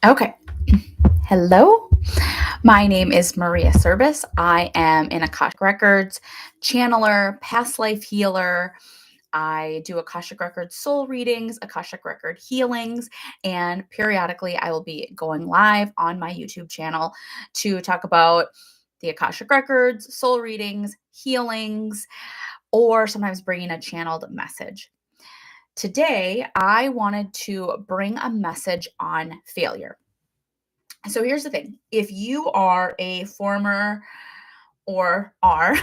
Okay. Hello. My name is Maria Service. I am an Akashic Records channeler, past life healer. I do Akashic Records soul readings, Akashic Record healings, and periodically I will be going live on my YouTube channel to talk about the Akashic Records, soul readings, healings, or sometimes bringing a channeled message. Today, I wanted to bring a message on failure. So here's the thing. If you are a former or are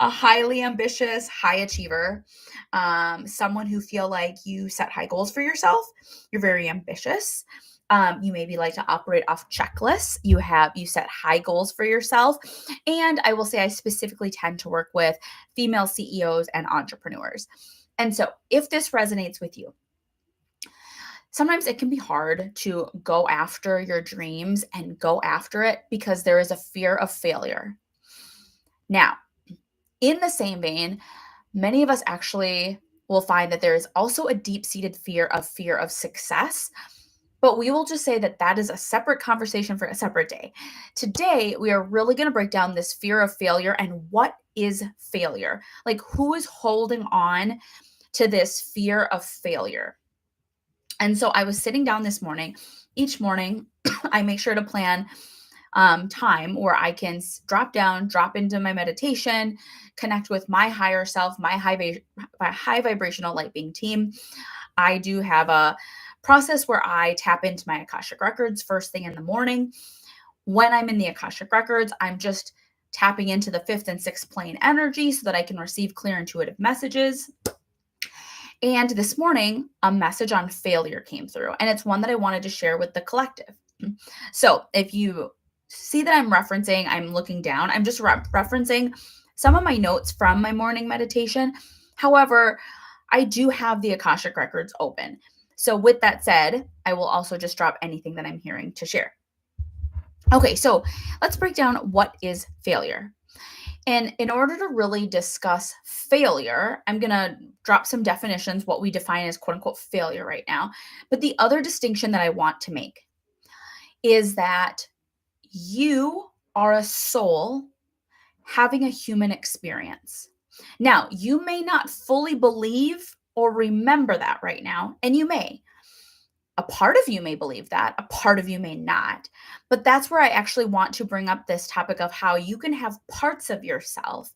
a highly ambitious, high achiever, someone who feel like you set high goals for yourself, you're very ambitious. You maybe like to operate off checklists. You set high goals for yourself. And I will say I specifically tend to work with female CEOs and entrepreneurs. And so if this resonates with you, sometimes it can be hard to go after your dreams and go after it because there is a fear of failure. Now, in the same vein, many of us actually will find that there is also a deep-seated fear of success, but we will just say that that is a separate conversation for a separate day. Today, we are really going to break down this fear of failure and what is failure? Like, who is holding on to this fear of failure? And so I was sitting down this morning. Each morning, I make sure to plan time where I can drop down, drop into my meditation, connect with my higher self, my high vibrational light being team. I do have a process where I tap into my Akashic Records first thing in the morning. When I'm in the Akashic Records, I'm just tapping into the fifth and sixth plane energy so that I can receive clear intuitive messages. And this morning, a message on failure came through, and it's one that I wanted to share with the collective. So if you see that I'm looking down, I'm just referencing some of my notes from my morning meditation. However, I do have the Akashic Records open. So with that said, I will also just drop anything that I'm hearing to share. Okay, so let's break down what is failure. And in order to really discuss failure, I'm going to drop some definitions, what we define as quote unquote failure right now. But the other distinction that I want to make is that you are a soul having a human experience. Now, you may not fully believe or remember that right now, and you may. A part of you may believe that, a part of you may not. But that's where I actually want to bring up this topic of how you can have parts of yourself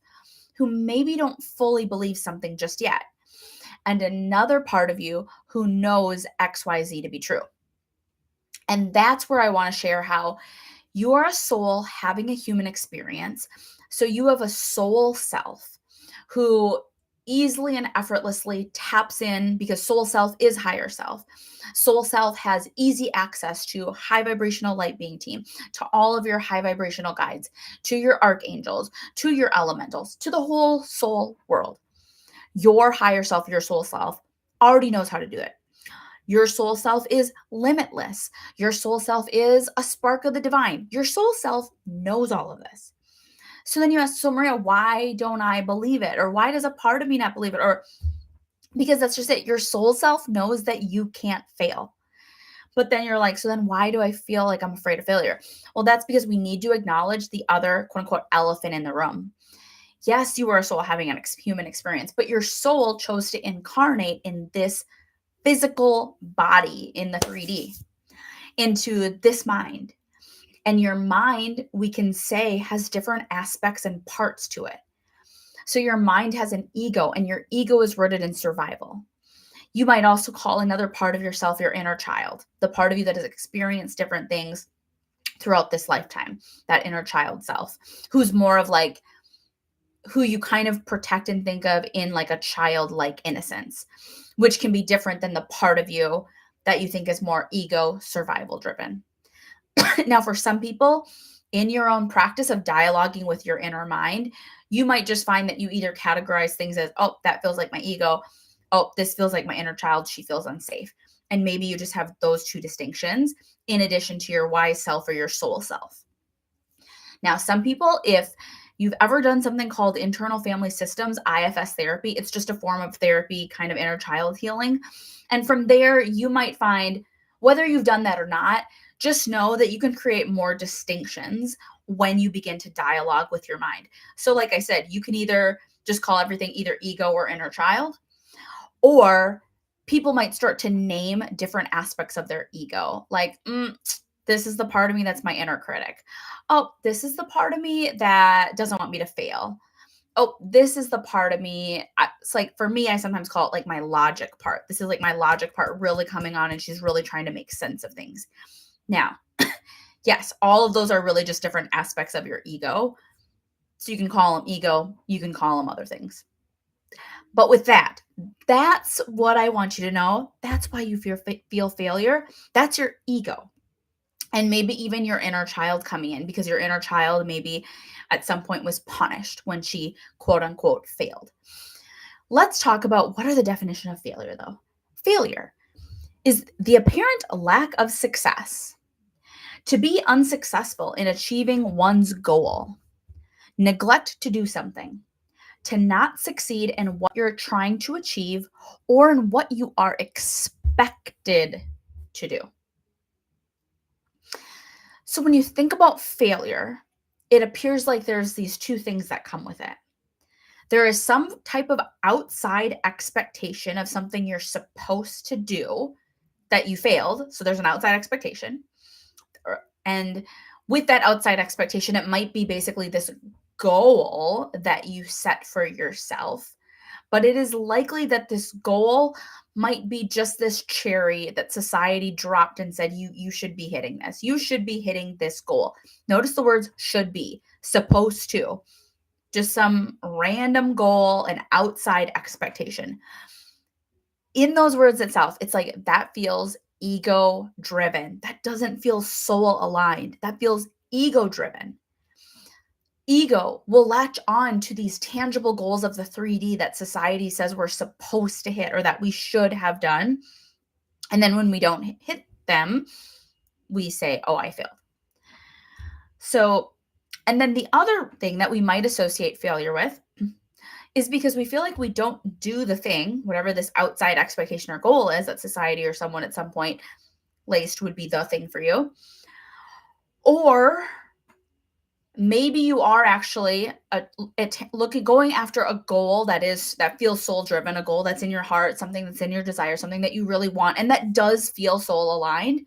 who maybe don't fully believe something just yet, and another part of you who knows XYZ to be true. And that's where I want to share how you are a soul having a human experience. So you have a soul self who easily and effortlessly taps in because soul self is higher self. Soul self has easy access to high vibrational light being team, to all of your high vibrational guides, to your archangels, to your elementals, to the whole soul world. Your higher self, your soul self already knows how to do it. Your soul self is limitless. Your soul self is a spark of the divine. Your soul self knows all of this. So then you ask, so Maria, why don't I believe it? Or why does a part of me not believe it? Or because that's just it. Your soul self knows that you can't fail. But then you're like, so then why do I feel like I'm afraid of failure? Well, that's because we need to acknowledge the other quote unquote elephant in the room. Yes, you are a soul having a human experience, but your soul chose to incarnate in this physical body in the 3D into this mind. And your mind, we can say, has different aspects and parts to it. So your mind has an ego, and your ego is rooted in survival. You might also call another part of yourself your inner child, the part of you that has experienced different things throughout this lifetime, that inner child self, who's more of like who you kind of protect and think of in like a childlike innocence, which can be different than the part of you that you think is more ego survival driven. Now, for some people, in your own practice of dialoguing with your inner mind, you might just find that you either categorize things as, oh, that feels like my ego. Oh, this feels like my inner child. She feels unsafe. And maybe you just have those two distinctions in addition to your wise self or your soul self. Now, some people, if you've ever done something called internal family systems, IFS therapy, it's just a form of therapy, kind of inner child healing. And from there, you might find, whether you've done that or not, Just know that you can create more distinctions when you begin to dialogue with your mind. So, like I said, you can either just call everything either ego or inner child, or people might start to name different aspects of their ego. Like, this is the part of me that's my inner critic. Oh, this is the part of me that doesn't want me to fail. Oh, this is the part of me. It's like, for me, I sometimes call it like my logic part. This is like my logic part really coming on, and she's really trying to make sense of things. Now, yes, all of those are really just different aspects of your ego. So you can call them ego, you can call them other things. But with that, that's what I want you to know. That's why you feel failure. That's your ego. And maybe even your inner child coming in, because your inner child maybe at some point was punished when she quote unquote failed. Let's talk about what are the definition of failure though. Failure is the apparent lack of success. To be unsuccessful in achieving one's goal, neglect to do something, to not succeed in what you're trying to achieve or in what you are expected to do. So when you think about failure, it appears like there's these two things that come with it. There is some type of outside expectation of something you're supposed to do that you failed. So there's an outside expectation. And with that outside expectation, it might be basically this goal that you set for yourself. But it is likely that this goal might be just this cherry that society dropped and said, you should be hitting this. You should be hitting this goal. Notice the words should be, supposed to. Just some random goal, an outside expectation. In those words itself, it's like that feels ego driven. That doesn't feel soul aligned. That feels ego driven. Ego will latch on to these tangible goals of the 3D that society says we're supposed to hit or that we should have done. And then when we don't hit them, we say, oh, I failed. So, and then the other thing that we might associate failure with is because we feel like we don't do the thing, whatever this outside expectation or goal is that society or someone at some point laced would be the thing for you. Or maybe you are actually going after a goal that feels soul driven, a goal that's in your heart, something that's in your desire, something that you really want, and that does feel soul aligned,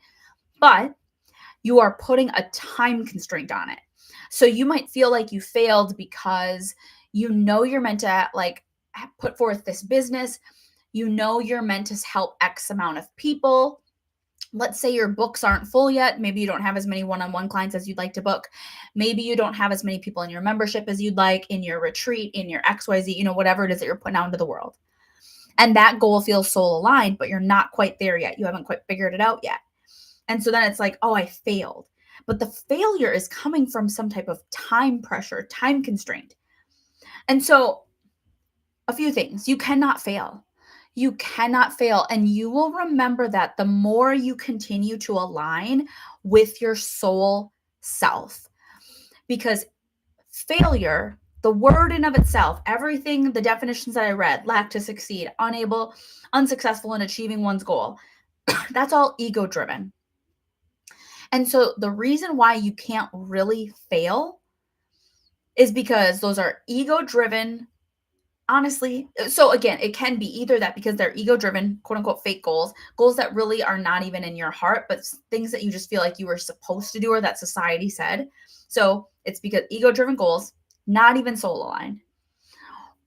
but you are putting a time constraint on it. So you might feel like you failed because you're meant to like put forth this business, you're meant to help X amount of people. Let's say your books aren't full yet. Maybe you don't have as many one-on-one clients as you'd like to book. Maybe you don't have as many people in your membership as you'd like, in your retreat, in your XYZ, whatever it is that you're putting out into the world. And that goal feels soul aligned, but you're not quite there yet. You haven't quite figured it out yet. And so then it's like, oh, I failed. But the failure is coming from some type of time pressure, time constraint. And so a few things. You cannot fail. You cannot fail. And you will remember that the more you continue to align with your soul self. Because failure, the word in of itself, everything, the definitions that I read, lack to succeed, unable, unsuccessful in achieving one's goal, that's all ego driven. And so the reason why you can't really fail is because those are ego driven. Honestly, so again, it can be either that because they're ego driven, quote unquote, fake goals that really are not even in your heart, but things that you just feel like you were supposed to do or that society said. So it's because ego driven goals, not even soul aligned.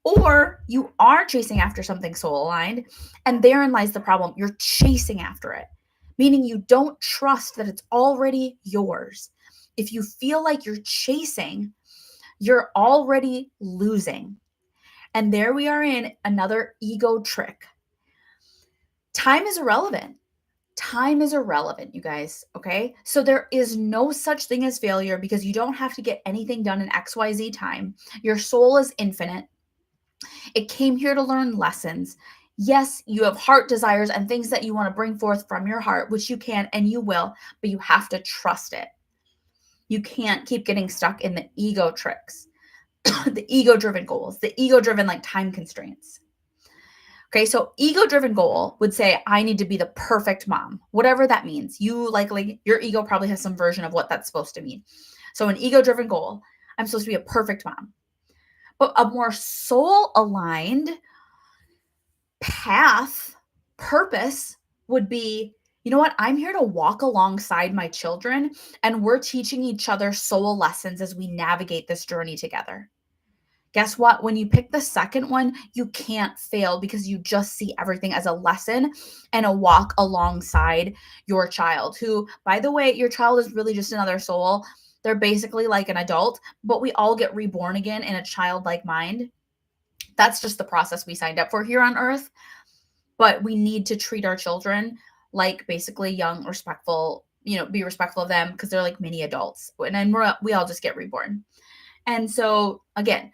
Or you are chasing after something soul aligned, and therein lies the problem. You're chasing after it, meaning you don't trust that it's already yours. If you feel like you're chasing, you're already losing. And there we are in another ego trick. Time is irrelevant. Time is irrelevant, you guys, okay? So there is no such thing as failure because you don't have to get anything done in XYZ time. Your soul is infinite. It came here to learn lessons. Yes, you have heart desires and things that you want to bring forth from your heart, which you can and you will, but you have to trust it. You can't keep getting stuck in the ego tricks. The ego-driven goals, the ego-driven like time constraints. Okay, so ego-driven goal would say, I need to be the perfect mom, whatever that means. You likely, your ego probably has some version of what that's supposed to mean. So an ego-driven goal, I'm supposed to be a perfect mom. But a more soul-aligned path, purpose would be, you know what? I'm here to walk alongside my children, and we're teaching each other soul lessons as we navigate this journey together. Guess what? When you pick the second one, you can't fail because you just see everything as a lesson and a walk alongside your child, who, by the way, your child is really just another soul. They're basically like an adult, but we all get reborn again in a childlike mind. That's just the process we signed up for here on earth. But we need to treat our children like basically young, respectful, be respectful of them because they're like mini adults. And then we all just get reborn. And so, again,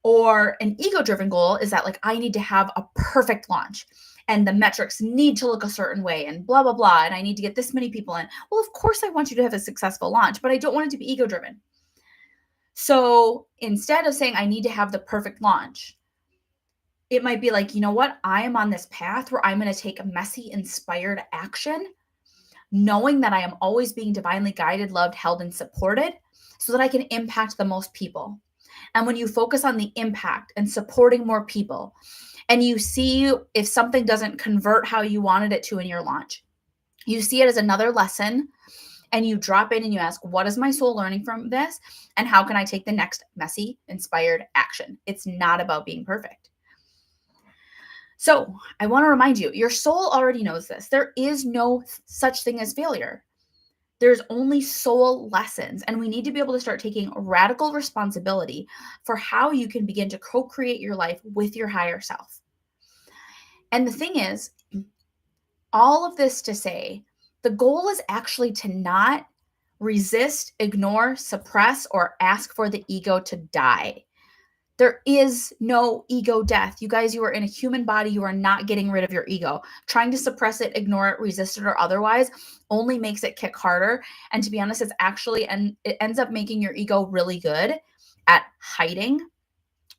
or an ego-driven goal is that, like, I need to have a perfect launch and the metrics need to look a certain way and blah, blah, blah. And I need to get this many people in. Well, of course I want you to have a successful launch, but I don't want it to be ego-driven. So instead of saying I need to have the perfect launch, it might be like, you know what? I am on this path where I'm going to take messy, inspired action, knowing that I am always being divinely guided, loved, held, and supported so that I can impact the most people. And when you focus on the impact and supporting more people, and you see if something doesn't convert how you wanted it to in your launch, you see it as another lesson and you drop in and you ask, what is my soul learning from this? And how can I take the next messy, inspired action? It's not about being perfect. So I want to remind you, your soul already knows this. There is no such thing as failure. There's only soul lessons, and we need to be able to start taking radical responsibility for how you can begin to co-create your life with your higher self. And the thing is, all of this to say, the goal is actually to not resist, ignore, suppress, or ask for the ego to die. There is no ego death. You guys, you are in a human body. You are not getting rid of your ego. Trying to suppress it, ignore it, resist it, or otherwise only makes it kick harder. And to be honest, it's actually, and it ends up making your ego really good at hiding.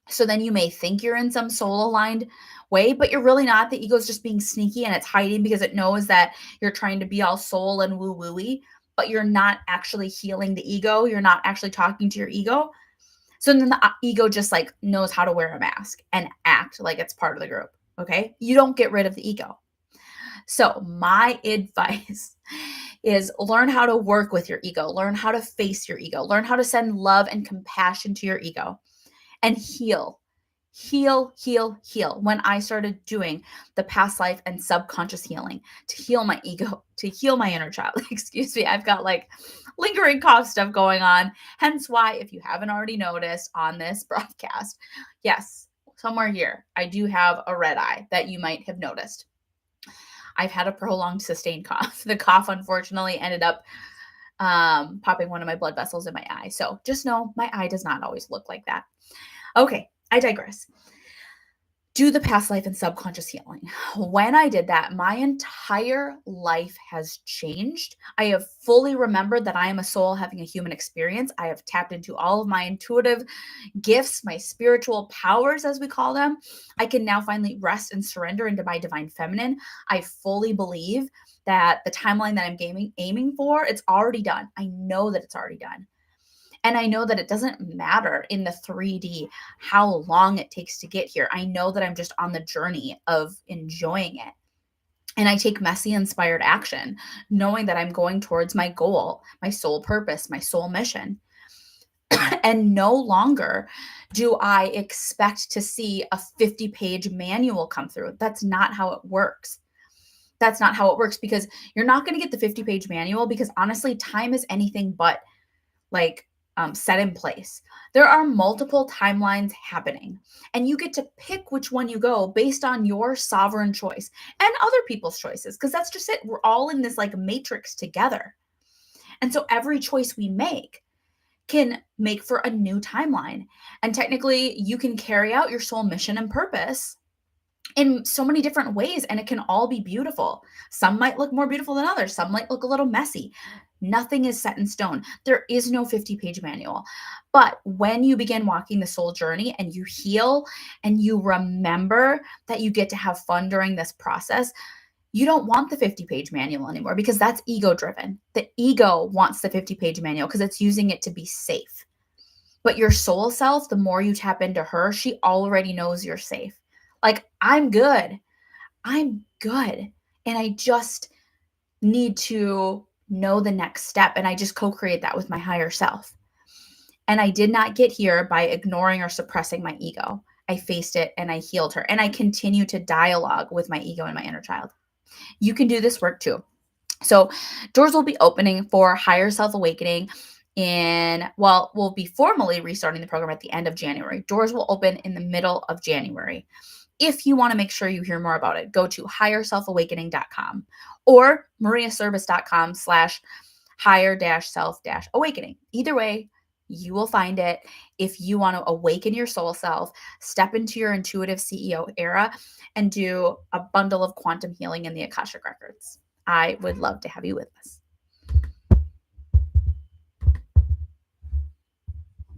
So then you may think you're in some soul aligned way, but you're really not. The ego is just being sneaky and it's hiding because it knows that you're trying to be all soul and woo wooey, but you're not actually healing the ego. You're not actually talking to your ego. So then the ego just like knows how to wear a mask and act like it's part of the group. Okay. You don't get rid of the ego. So my advice is learn how to work with your ego, learn how to face your ego, learn how to send love and compassion to your ego and heal. When I started doing the past life and subconscious healing to heal my ego, to heal my inner child, excuse me, I've got like lingering cough stuff going on. Hence why, if you haven't already noticed on this broadcast, yes, somewhere here, I do have a red eye that you might have noticed. I've had a prolonged sustained cough. The cough, unfortunately, ended up popping one of my blood vessels in my eye. So just know my eye does not always look like that. Okay, I digress. Do the past life and subconscious healing. When I did that, my entire life has changed. I have fully remembered that I am a soul having a human experience. I have tapped into all of my intuitive gifts, my spiritual powers, as we call them. I can now finally rest and surrender into my divine feminine. I fully believe that the timeline that I'm aiming for, it's already done. I know that it's already done. And I know that it doesn't matter in the 3D how long it takes to get here. I know that I'm just on the journey of enjoying it. And I take messy, inspired action, knowing that I'm going towards my goal, my soul purpose, my soul mission. And no longer do I expect to see a 50-page manual come through. That's not how it works. That's not how it works, because you're not going to get the 50-page manual, because honestly, time is anything but like set in place. There are multiple timelines happening, and you get to pick which one you go based on your sovereign choice and other people's choices, because that's just it. We're all in this like matrix together. And so every choice we make can make for a new timeline. And technically, you can carry out your soul mission and purpose in so many different ways, and it can all be beautiful. Some might look more beautiful than others. Some might look a little messy. Nothing is set in stone. There is no 50-page manual. But when you begin walking the soul journey and you heal and you remember that you get to have fun during this process, you don't want the 50-page manual anymore because that's ego driven. The ego wants the 50-page manual because it's using it to be safe. But your soul self, the more you tap into her, she already knows you're safe. Like, I'm good. I'm good. And I just need to know the next step. And I just co create that with my higher self. And I did not get here by ignoring or suppressing my ego. I faced it and I healed her. And I continue to dialogue with my ego and my inner child. You can do this work too. So, doors will be opening for Higher Self Awakening we'll be formally restarting the program at the end of January. Doors will open in the middle of January. If you want to make sure you hear more about it, go to higherselfawakening.com or mariaservice.com/higher-self-awakening. Either way, you will find it. If you want to awaken your soul self, step into your intuitive CEO era, and do a bundle of quantum healing in the Akashic Records. I would love to have you with us.